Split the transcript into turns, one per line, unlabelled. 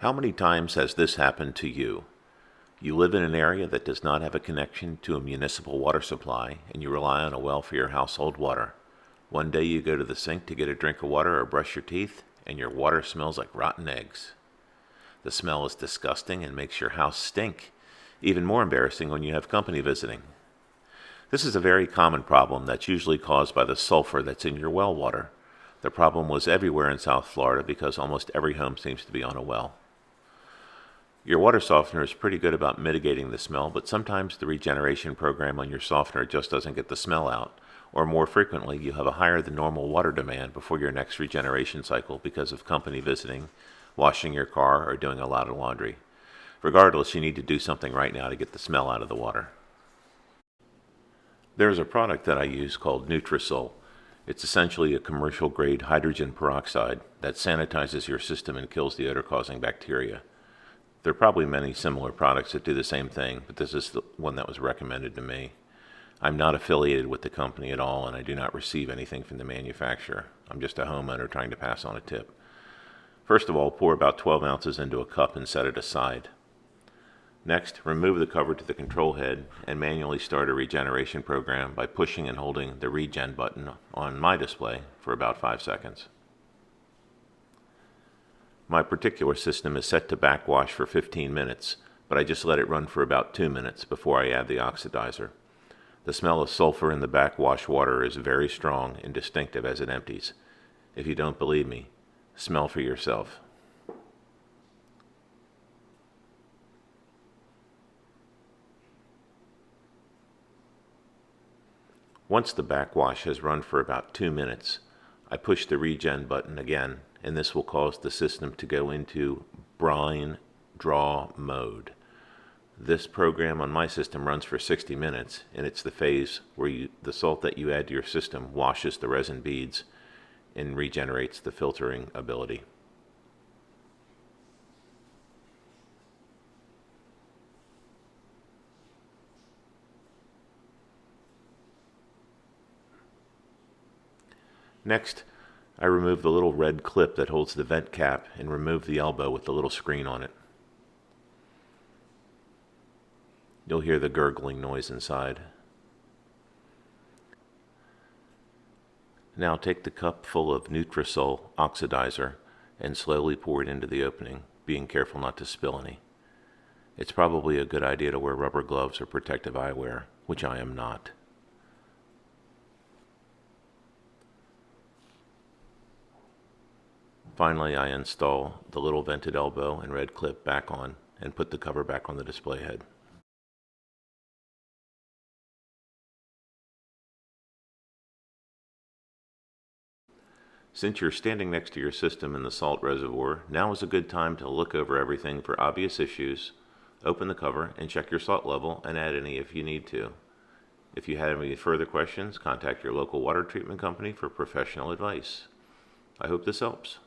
How many times has this happened to you? You live in an area that does not have a connection to a municipal water supply, and you rely on a well for your household water. One day you go to the sink to get a drink of water or brush your teeth, and your water smells like rotten eggs. The smell is disgusting and makes your house stink. Even more embarrassing when you have company visiting. This is a very common problem that's usually caused by the sulfur that's in your well water. The problem was everywhere in South Florida because almost every home seems to be on a well. Your water softener is pretty good about mitigating the smell, but sometimes the regeneration program on your softener just doesn't get the smell out, or more frequently you have a higher than normal water demand before your next regeneration cycle because of company visiting, washing your car, or doing a lot of laundry. Regardless, you need to do something right now to get the smell out of the water. There is a product that I use called Nutrisol. It's essentially a commercial-grade hydrogen peroxide that sanitizes your system and kills the odor-causing bacteria. There are probably many similar products that do the same thing, but this is the one that was recommended to me. I'm not affiliated with the company at all, and I do not receive anything from the manufacturer. I'm just a homeowner trying to pass on a tip. First of all, pour about 12 ounces into a cup and set it aside. Next, remove the cover to the control head and manually start a regeneration program by pushing and holding the regen button on my display for about 5 seconds. My particular system is set to backwash for 15 minutes, but I just let it run for about 2 minutes before I add the oxidizer. The smell of sulfur in the backwash water is very strong and distinctive as it empties. If you don't believe me, smell for yourself. Once the backwash has run for about 2 minutes, I push the regen button again, and this will cause the system to go into brine draw mode. This program on my system runs for 60 minutes, and it's the phase where the salt that you add to your system washes the resin beads and regenerates the filtering ability. Next, I remove the little red clip that holds the vent cap and remove the elbow with the little screen on it. You'll hear the gurgling noise inside. Now take the cup full of Nutrisol oxidizer and slowly pour it into the opening, being careful not to spill any. It's probably a good idea to wear rubber gloves or protective eyewear, which I am not. Finally, I install the little vented elbow and red clip back on and put the cover back on the display head. Since you're standing next to your system in the salt reservoir, now is a good time to look over everything for obvious issues, open the cover, and check your salt level and add any if you need to. If you have any further questions, contact your local water treatment company for professional advice. I hope this helps.